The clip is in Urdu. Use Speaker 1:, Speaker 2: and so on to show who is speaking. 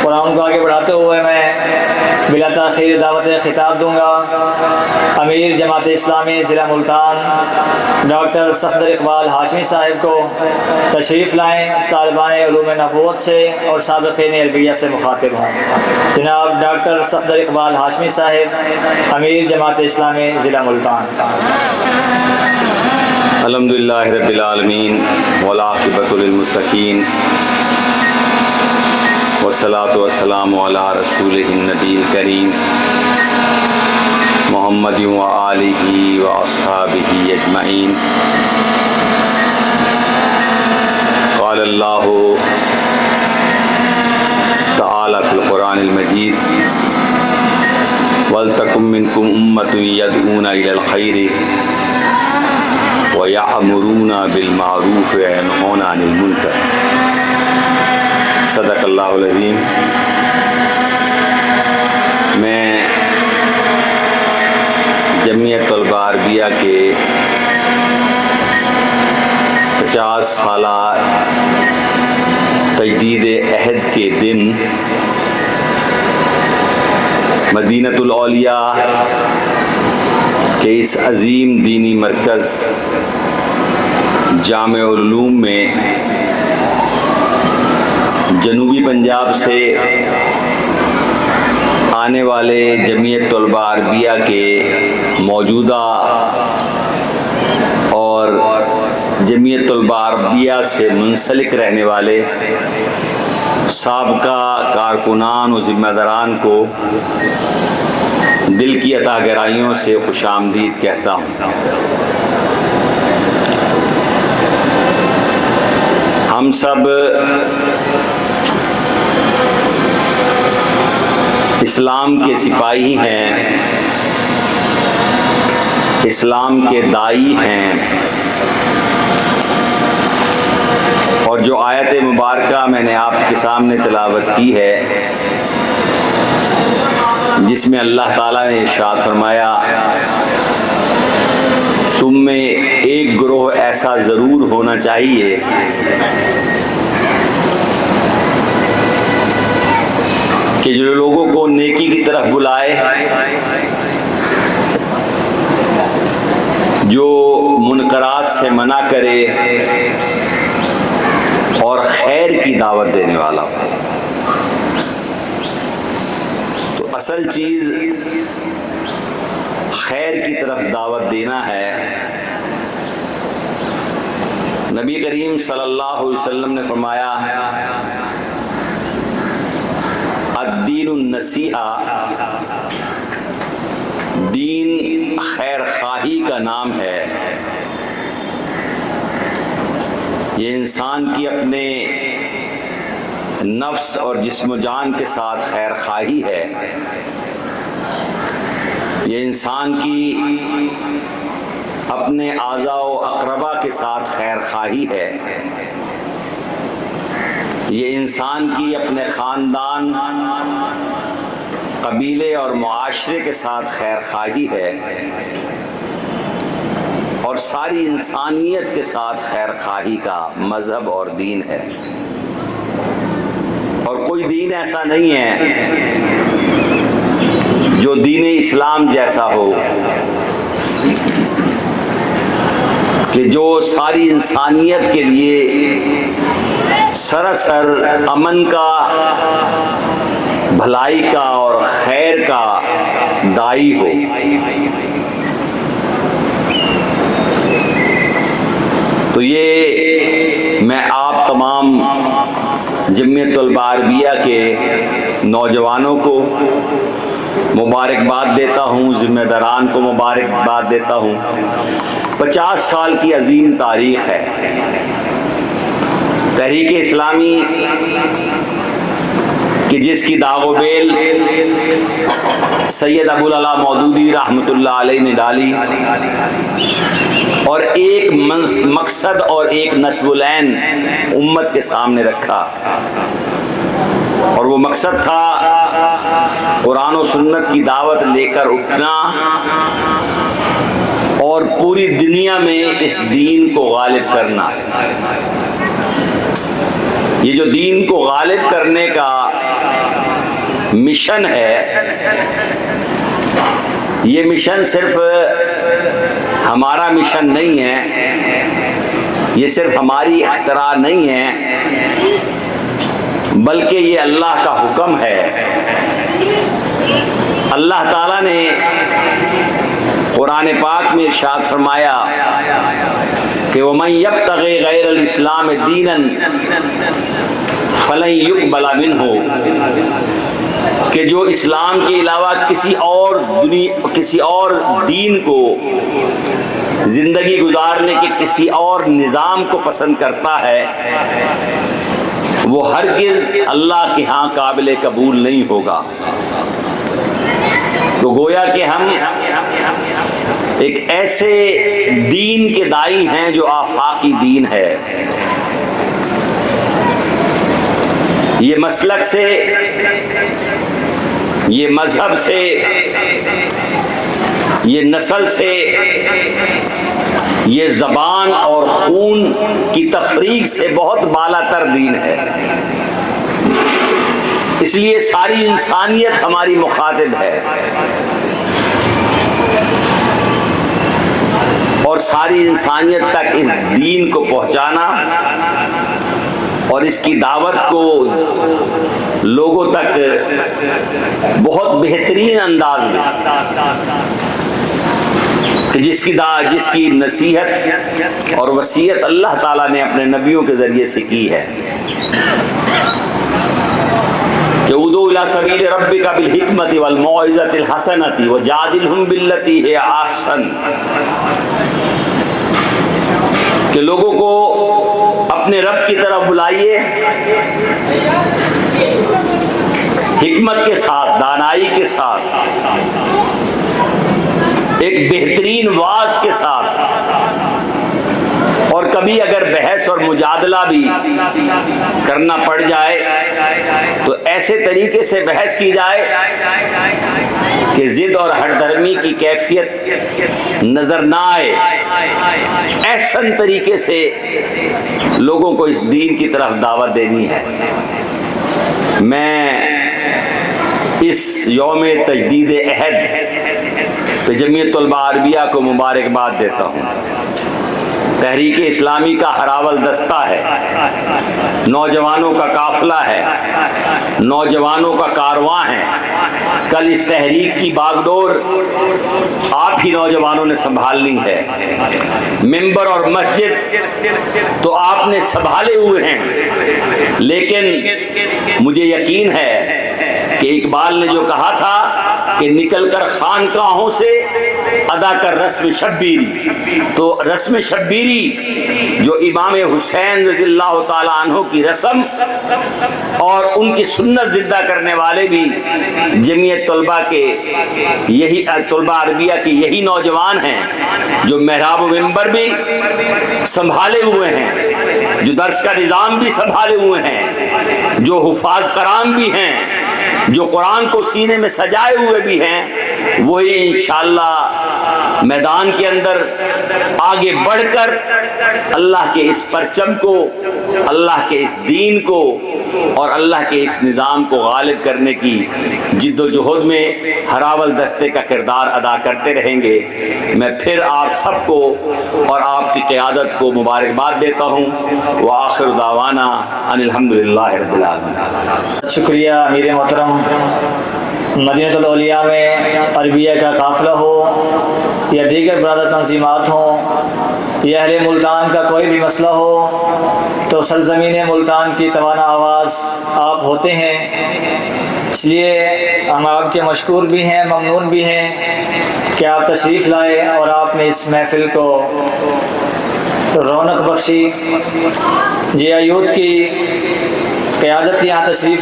Speaker 1: پروگرام کو آگے بڑھاتے ہوئے میں بلا تاخیر دعوت خطاب دوں گا امیر جماعت اسلامی ضلع ملتان ڈاکٹر صفدر اقبال ہاشمی صاحب کو تشریف لائیں، طالبان علوم نبوت سے اور سابقین عربیہ سے مخاطب ہوں۔ جناب ڈاکٹر صفدر اقبال ہاشمی صاحب، امیر جماعت اسلامی ضلع ملتان۔
Speaker 2: الحمدللہ رب العالمین والعاقبۃ للمتقین والصلاۃ والسلام علی رسولہ النبی الکریم محمد وآلہ واصحابہ اجمعین۔ قال اللہ تعالی فی القرآن المجید وَلْتَكُن مِّنكُمْ أُمَّةٌ يَدْعُونَ إِلَى الْخَيْرِ وَيَأْمُرُونَ بِالْمَعْرُوفِ وَيَنْهَوْنَ عَنِ الْمُنكَرِ۔ صدق اللہ العظیم۔ میں جمعیت طلباء عربیہ کے 50 سالہ تجدید عہد کے دن مدینۃ الاولیاء کہ اس عظیم دینی مرکز جامع العلوم میں جنوبی پنجاب سے آنے والے جمعیت طلباء عربیہ کے موجودہ اور جمعیت طلباء عربیہ سے منسلک رہنے والے سابقہ کارکنان و ذمہ داران کو دل کی عطا گرائیوں سے خوش آمدید کہتا ہوں۔ ہم سب اسلام کے سپاہی ہیں، اسلام کے داعی ہیں، اور جو آیت مبارکہ میں نے آپ کے سامنے تلاوت کی ہے جس میں اللہ تعالیٰ نے ارشاد فرمایا تم میں ایک گروہ ایسا ضرور ہونا چاہیے کہ جو لوگوں کو نیکی کی طرف بلائے، جو منکرات سے منع کرے اور خیر کی دعوت دینے والا ہو۔ تو اصل چیز خیر کی طرف دعوت دینا ہے۔ نبی کریم صلی اللہ علیہ وسلم نے فرمایا الدین النصیحہ، دین خیر خواہی کا نام ہے۔ یہ انسان کی اپنے نفس اور جسم و جان کے ساتھ خیر خواہی ہے، یہ انسان کی اپنے اعضاء و اقربا کے ساتھ خیر خواہی ہے، یہ انسان کی اپنے خاندان، قبیلے اور معاشرے کے ساتھ خیر خواہی ہے، اور ساری انسانیت کے ساتھ خیر خواہی کا مذہب اور دین ہے۔ اور کوئی دین ایسا نہیں ہے جو دین اسلام جیسا ہو کہ جو ساری انسانیت کے لیے سراسر امن کا، بھلائی کا اور خیر کا داعی ہو۔ تو یہ میں آپ تمام جمعیت طلباء عربیہ کے نوجوانوں کو مبارکباد دیتا ہوں، ذمہ داران کو مبارکباد دیتا ہوں۔ 50 سال کی عظیم تاریخ ہے۔ تحریک اسلامی کہ جس کی داغ و بیل سید ابو العلا مودودی رحمۃ اللہ علیہ نے ڈالی، اور ایک مقصد اور ایک نصب العین امت کے سامنے رکھا، اور وہ مقصد تھا قرآن و سنت کی دعوت لے کر اٹھنا اور پوری دنیا میں اس دین کو غالب کرنا۔ یہ جو دین کو غالب کرنے کا مشن ہے، یہ مشن صرف ہمارا مشن نہیں ہے، یہ صرف ہماری اختراع نہیں ہے، بلکہ یہ اللہ کا حکم ہے۔ اللہ تعالیٰ نے قرآن پاک میں ارشاد فرمایا کہ وَمَن يَبْتَغِ غَيْرَ الْإِسْلَامِ دِينًا فَلَن يُقْبَلَ مِنْهُ، کہ جو اسلام کے علاوہ کسی اور دین کو زندگی گزارنے کے کسی اور نظام کو پسند کرتا ہے، وہ ہرگز اللہ کے ہاں قابل قبول نہیں ہوگا۔ تو گویا کہ ہم ایک ایسے دین کے داعی ہیں جو آفاقی دین ہے۔ یہ مسلک سے، یہ مذہب سے، یہ نسل سے، یہ زبان اور خون کی تفریق سے بہت بالا تر دین ہے۔ اس لیے ساری انسانیت ہماری مخاطب ہے، اور ساری انسانیت تک اس دین کو پہنچانا اور اس کی دعوت کو لوگوں تک بہت بہترین انداز میں، کہ جس کی نصیحت اور وصیت اللہ تعالیٰ نے اپنے نبیوں کے ذریعے سے کی ہے کہ ادعو الی سبیل ربک بالحکمۃ والموعظۃ الحسنۃ وجادلھم باللتی ہی احسن، کہ لوگوں کو اپنے رب کی طرف بلائیے حکمت کے ساتھ، دانائی کے ساتھ، ایک بہترین واعظ کے ساتھ، اور کبھی اگر بحث اور مجادلہ بھی کرنا پڑ جائے تو ایسے طریقے سے بحث کی جائے کہ ضد اور ہٹ دھرمی کی کیفیت نظر نہ آئے، احسن طریقے سے لوگوں کو اس دین کی طرف دعوت دینی ہے۔ میں اس یوم تجدید عہد جمعیت طلباء عربیہ کو مبارکباد دیتا ہوں۔ تحریک اسلامی کا ہراول دستہ ہے، نوجوانوں کا قافلہ ہے، نوجوانوں کا کارواں ہے۔ کل اس تحریک کی باغ ڈور آپ ہی نوجوانوں نے سنبھالنی ہے، ممبر اور مسجد تو آپ نے سنبھالے ہوئے ہیں، لیکن مجھے یقین ہے کہ اقبال نے جو کہا تھا کہ نکل کر خانقاہوں سے ادا کر رسم شبیری، تو رسم شبیری جو امام حسین رضی اللہ تعالیٰ عنہ کی رسم اور ان کی سنت زندہ کرنے والے بھی جمعیت طلباء کے یہی طلباء عربیہ کے یہی نوجوان ہیں جو محراب و ممبر بھی سنبھالے ہوئے ہیں، جو درس کا نظام بھی سنبھالے ہوئے ہیں، جو حفاظ کرام بھی ہیں، جو قرآن کو سینے میں سجائے ہوئے بھی ہیں، وہی انشاءاللہ میدان کے اندر آگے بڑھ کر اللہ کے اس پرچم کو، اللہ کے اس دین کو اور اللہ کے اس نظام کو غالب کرنے کی جد و جہد میں ہراول دستے کا کردار ادا کرتے رہیں گے۔ میں پھر آپ سب کو اور آپ کی قیادت کو مبارکباد دیتا ہوں۔ وآخر دعوانا ان الحمدللہ رب العالمین۔
Speaker 1: شکریہ امیر محترم۔ مدینہ الاولیاء میں عربیہ کا قافلہ ہو یا دیگر برادر تنظیمات ہوں یا اہل ملتان کا کوئی بھی مسئلہ ہو تو سرزمین ملتان کی توانا آواز آپ ہوتے ہیں، اس لیے ہم آپ کے مشکور بھی ہیں، ممنون بھی ہیں کہ آپ تشریف لائے اور آپ نے اس محفل کو رونق بخشی۔ جی یوتھ کی قیادت یہاں تشریف